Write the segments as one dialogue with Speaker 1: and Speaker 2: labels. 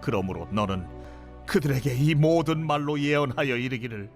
Speaker 1: 그러므로 너는 그들에게 이 모든 말로 예언하여 이르기를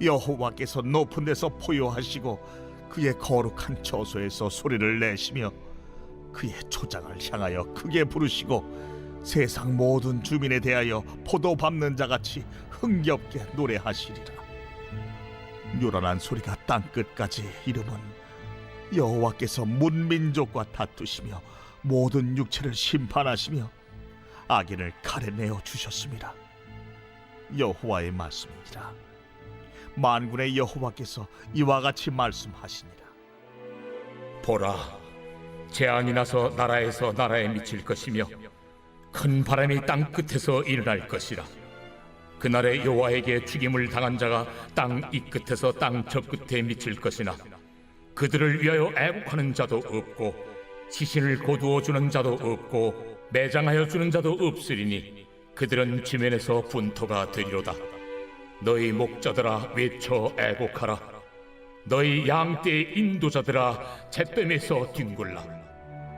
Speaker 1: 여호와께서 높은 데서 포효하시고 그의 거룩한 처소에서 소리를 내시며 그의 초장을 향하여 크게 부르시고 세상 모든 주민에 대하여 포도 밟는 자같이 흥겹게 노래하시리라. 요란한 소리가 땅끝까지 이르면 여호와께서 문민족과 다투시며 모든 육체를 심판하시며 악인을 칼에 내어 주셨습니다. 여호와의 말씀이니라. 만군의 여호와께서 이와 같이 말씀하시니라.
Speaker 2: 보라, 재앙이 나서 나라에서 나라에 미칠 것이며 큰 바람이 땅 끝에서 일어날 것이라. 그날에 여호와에게 죽임을 당한 자가 땅 이 끝에서 땅 저 끝에 미칠 것이나 그들을 위하여 애국하는 자도 없고 시신을 거두어 주는 자도 없고 매장하여 주는 자도 없으리니 그들은 지면에서 분토가 되리로다. 너희 목자들아 외쳐 애곡하라. 너희 양떼의 인도자들아 잿뱀에서 뒹굴라.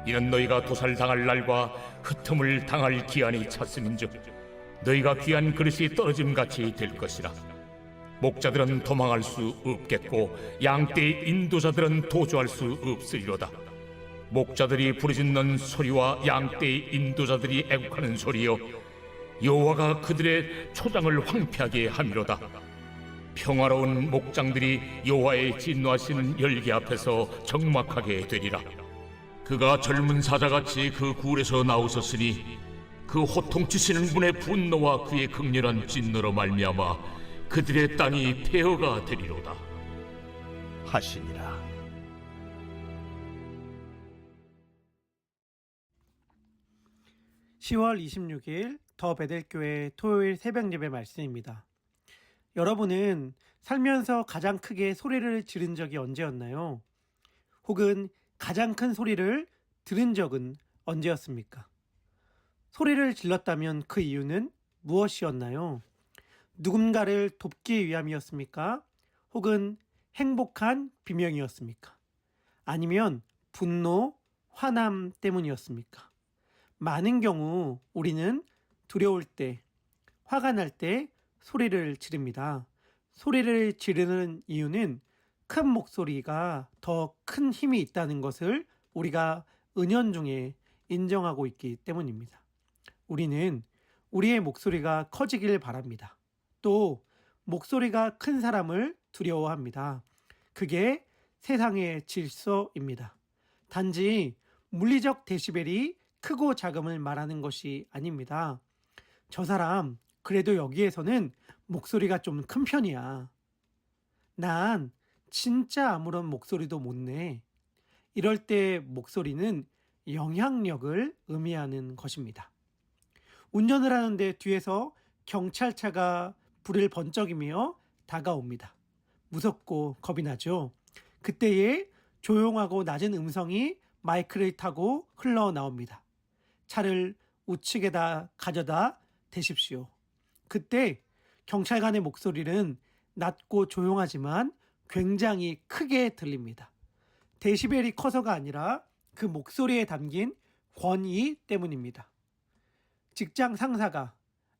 Speaker 2: 이는 너희가 도살당할 날과 흩음을 당할 기한이 찼음인즉 너희가 귀한 그릇이 떨어짐같이 될 것이라. 목자들은 도망할 수 없겠고 양떼의 인도자들은 도주할 수 없으리로다. 목자들이 부르짖는 소리와 양떼의 인도자들이 애국하는 소리여 여호와가 그들의 초장을 황폐하게 함이로다. 평화로운 목장들이 여호와의 진노하시는 열기 앞에서 적막하게 되리라. 그가 젊은 사자같이 그 굴에서 나오셨으니 그 호통치시는 분의 분노와 그의 극렬한 진노로 말미암아 그들의 땅이 폐허가 되리로다
Speaker 1: 하시니라.
Speaker 3: (10월 26일) 더 베델교회 토요일 새벽예배 말씀입니다. 여러분은 살면서 가장 크게 소리를 지른 적이 언제였나요? 혹은 가장 큰 소리를 들은 적은 언제였습니까? 소리를 질렀다면 그 이유는 무엇이었나요? 누군가를 돕기 위함이었습니까? 혹은 행복한 비명이었습니까? 아니면 분노, 화남 때문이었습니까? 많은 경우 우리는 두려울 때, 화가 날 때 소리를 지릅니다. 소리를 지르는 이유는 큰 목소리가 더 큰 힘이 있다는 것을 우리가 은연중에 인정하고 있기 때문입니다. 우리는 우리의 목소리가 커지길 바랍니다. 또 목소리가 큰 사람을 두려워합니다. 그게 세상의 질서입니다. 단지 물리적 데시벨이 크고 작음을 말하는 것이 아닙니다. 저 사람 그래도 여기에서는 목소리가 좀 큰 편이야. 난 진짜 아무런 목소리도 못 내. 이럴 때 목소리는 영향력을 의미하는 것입니다. 운전을 하는데 뒤에서 경찰차가 불을 번쩍이며 다가옵니다. 무섭고 겁이 나죠. 그때에 조용하고 낮은 음성이 마이크를 타고 흘러나옵니다. 차를 우측에다 가져다 대십시오. 그때 경찰관의 목소리는 낮고 조용하지만 굉장히 크게 들립니다. 데시벨이 커서가 아니라 그 목소리에 담긴 권위 때문입니다. 직장 상사가,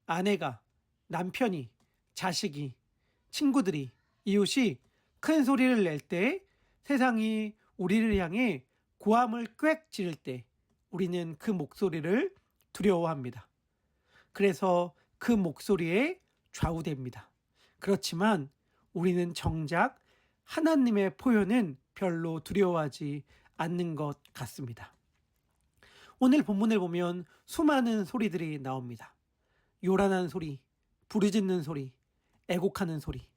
Speaker 3: 아내가, 남편이, 자식이, 친구들이, 이웃이 큰 소리를 낼 때, 세상이 우리를 향해 고함을 꽥 지를 때 우리는 그 목소리를 두려워합니다. 그래서 그 목소리에 좌우됩니다. 그렇지만 우리는 정작 하나님의 포효는 별로 두려워하지 않는 것 같습니다. 오늘 본문을 보면 수많은 소리들이 나옵니다. 요란한 소리, 부르짖는 소리, 애곡하는 소리.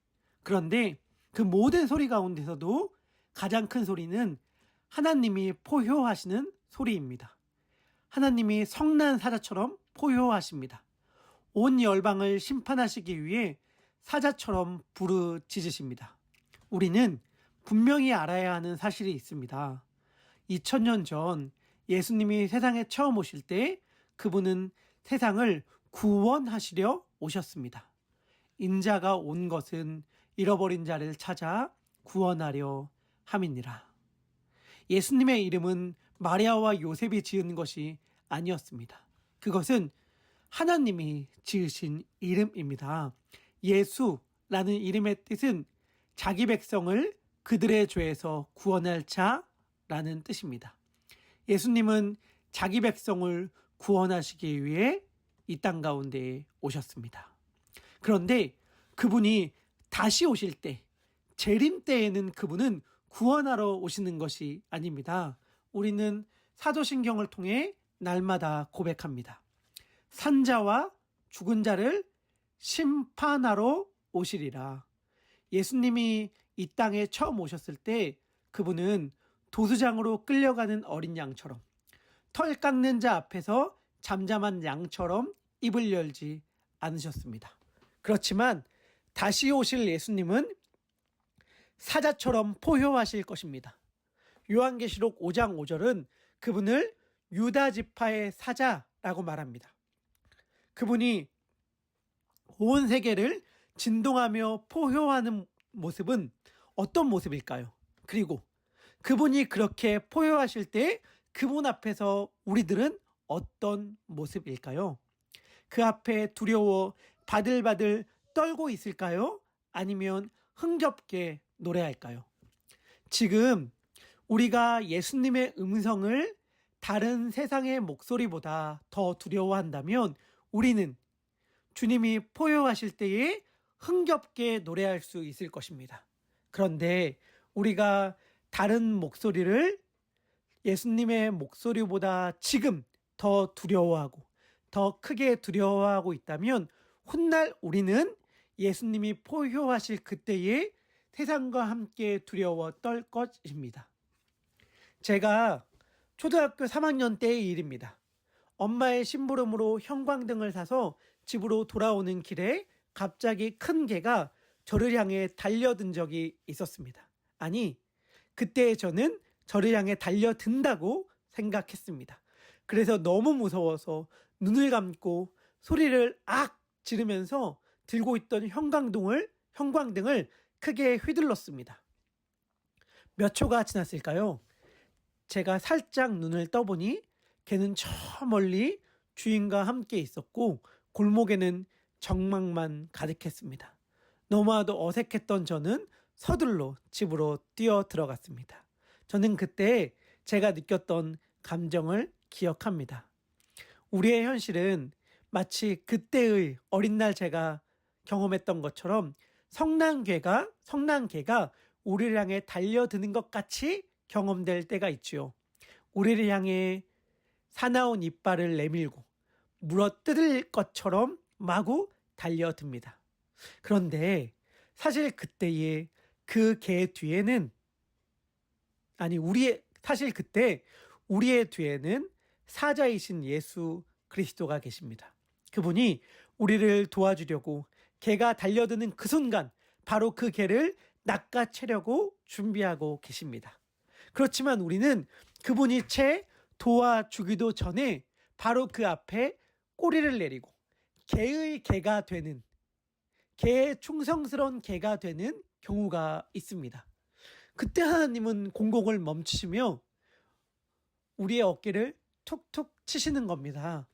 Speaker 3: 그런데 그 모든 소리 가운데서도 가장 큰 소리는 하나님이 포효하시는 소리입니다. 하나님이 성난 사자처럼 포효하십니다. 온 열방을 심판하시기 위해 사자처럼 부르짖으십니다. 우리는 분명히 알아야 하는 사실이 있습니다. 2000년 전 예수님이 세상에 처음 오실 때 그분은 세상을 구원하시려 오셨습니다. 인자가 온 것은 잃어버린 자를 찾아 구원하려 함이니라. 예수님의 이름은 마리아와 요셉이 지은 것이 아니었습니다. 그것은 하나님이 지으신 이름입니다. 예수라는 이름의 뜻은 자기 백성을 그들의 죄에서 구원할 자라는 뜻입니다. 예수님은 자기 백성을 구원하시기 위해 이 땅 가운데 오셨습니다. 그런데 그분이 다시 오실 때, 재림 때에는 그분은 구원하러 오시는 것이 아닙니다. 우리는 사도신경을 통해 날마다 고백합니다. 산자와 죽은 자를 심판하러 오시리라. 예수님이 이 땅에 처음 오셨을 때 그분은 도수장으로 끌려가는 어린 양처럼, 털 깎는 자 앞에서 잠잠한 양처럼 입을 열지 않으셨습니다. 그렇지만 다시 오실 예수님은 사자처럼 포효하실 것입니다. 요한계시록 5장 5절은 그분을 유다 지파의 사자라고 말합니다. 그분이 온 세계를 진동하며 포효하는 모습은 어떤 모습일까요? 그리고 그분이 그렇게 포효하실 때 그분 앞에서 우리들은 어떤 모습일까요? 그 앞에 두려워 바들바들 떨고 있을까요? 아니면 흥겹게 노래할까요? 지금 우리가 예수님의 음성을 다른 세상의 목소리보다 더 두려워한다면 우리는 주님이 포효하실 때에 흥겹게 노래할 수 있을 것입니다. 그런데 우리가 다른 목소리를 예수님의 목소리보다 지금 더 두려워하고 더 크게 두려워하고 있다면 훗날 우리는 예수님이 포효하실 그때에 세상과 함께 두려워 떨 것입니다. 제가 초등학교 3학년 때의 일입니다. 엄마의 심부름으로 형광등을 사서 집으로 돌아오는 길에 갑자기 큰 개가 저를 향해 달려든 적이 있었습니다. 아니, 그때 저는 저를 향해 달려든다고 생각했습니다. 그래서 너무 무서워서 눈을 감고 소리를 악 지르면서 들고 있던 형광등을 크게 휘둘렀습니다. 몇 초가 지났을까요? 제가 살짝 눈을 떠보니 개는 저 멀리 주인과 함께 있었고 골목에는 정막만 가득했습니다. 너무나도 어색했던 저는 서둘러 집으로 뛰어 들어갔습니다. 저는 그때 제가 느꼈던 감정을 기억합니다. 우리의 현실은 마치 그때의 어린 날 제가 경험했던 것처럼 성난개가 우리를 향해 달려드는 것 같이 경험될 때가 있지요. 우리를 향해 사나운 이빨을 내밀고 물어뜯을 것처럼 마구 달려듭니다. 그런데 사실 그때의 그 개 뒤에는 그때 우리의 뒤에는 사자이신 예수 그리스도가 계십니다. 그분이 우리를 도와주려고 개가 달려드는 그 순간 바로 그 개를 낚아채려고 준비하고 계십니다. 그렇지만 우리는 그분이 채 도와주기도 전에 바로 그 앞에 꼬리를 내리고 개의 충성스러운 개가 되는 경우가 있습니다. 그때 하나님은 공공을 멈추시며 우리의 어깨를 툭툭 치시는 겁니다.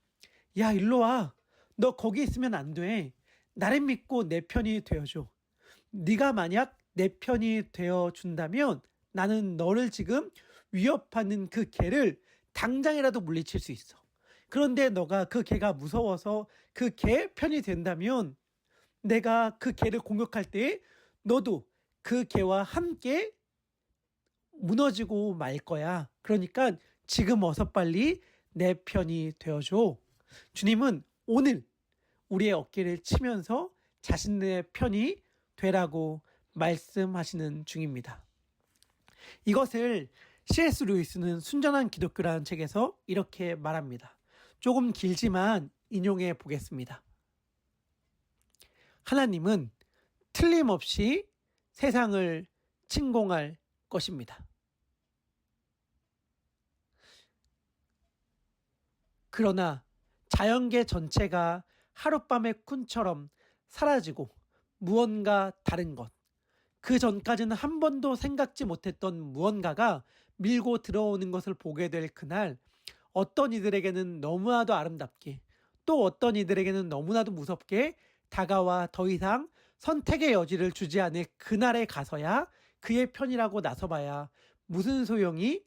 Speaker 3: 야, 일로 와. 너 거기 있으면 안 돼. 나를 믿고 내 편이 되어줘. 네가 만약 내 편이 되어준다면 나는 너를 지금 위협하는 그 개를 당장이라도 물리칠 수 있어. 그런데 너가 그 개가 무서워서 그 개 편이 된다면 내가 그 개를 공격할 때 너도 그 개와 함께 무너지고 말 거야. 그러니까 지금 어서 빨리 내 편이 되어줘. 주님은 오늘 우리의 어깨를 치면서 자신의 편이 되라고 말씀하시는 중입니다. 이것을 C.S. 루이스는 순전한 기독교라는 책에서 이렇게 말합니다. 조금 길지만 인용해 보겠습니다. 하나님은 틀림없이 세상을 침공할 것입니다. 그러나 자연계 전체가 하룻밤의 쿤처럼 사라지고 무언가 다른 것, 그 전까지는 한 번도 생각지 못했던 무언가가 밀고 들어오는 것을 보게 될 그날 어떤 이들에게는 너무나도 아름답게, 또 어떤 이들에게는 너무나도 무섭게 다가와 더 이상 선택의 여지를 주지 않을 그날에 가서야 그의 편이라고 나서봐야 무슨 소용이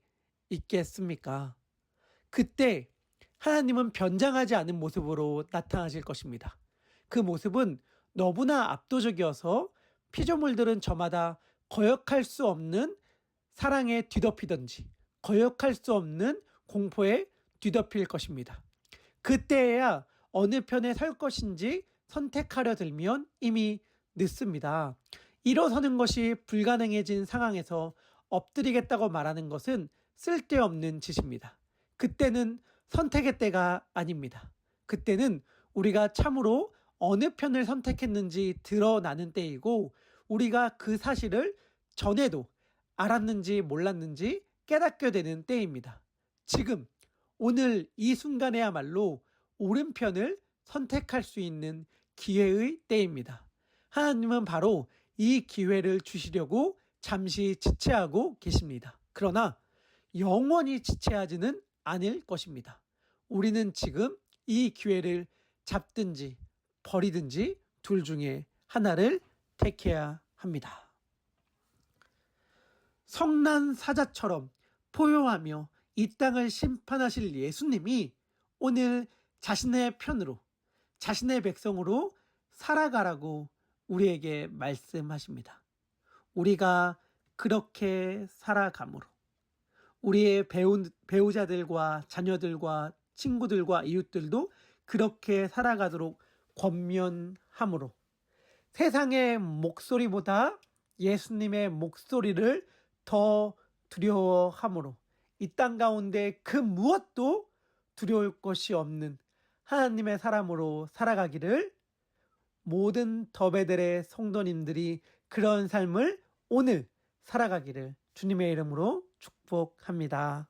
Speaker 3: 있겠습니까? 그때 하나님은 변장하지 않은 모습으로 나타나실 것입니다. 그 모습은 너무나 압도적이어서 피조물들은 저마다 거역할 수 없는 사랑에 뒤덮이든지 거역할 수 없는 공포에 뒤덮일 것입니다. 그때야 어느 편에 설 것인지 선택하려 들면 이미 늦습니다. 일어서는 것이 불가능해진 상황에서 엎드리겠다고 말하는 것은 쓸데없는 짓입니다. 그때는 선택의 때가 아닙니다. 그때는 우리가 참으로 어느 편을 선택했는지 드러나는 때이고 우리가 그 사실을 전에도 알았는지 몰랐는지 깨닫게 되는 때입니다. 지금 오늘 이 순간에야말로 오른편을 선택할 수 있는 기회의 때입니다. 하나님은 바로 이 기회를 주시려고 잠시 지체하고 계십니다. 그러나 영원히 지체하지는 않을 것입니다. 우리는 지금 이 기회를 잡든지 버리든지 둘 중에 하나를 택해야 합니다. 성난 사자처럼 포효하며 이 땅을 심판하실 예수님이 오늘 자신의 편으로 자신의 백성으로 살아가라고 우리에게 말씀하십니다. 우리가 그렇게 살아감으로 우리의 배우자들과 자녀들과 친구들과 이웃들도 그렇게 살아가도록 권면함으로 세상의 목소리보다 예수님의 목소리를 더 두려워함으로 이 땅 가운데 그 무엇도 두려울 것이 없는 하나님의 사람으로 살아가기를 모든 더베델의 성도님들이 그런 삶을 오늘 살아가기를 주님의 이름으로 축복합니다.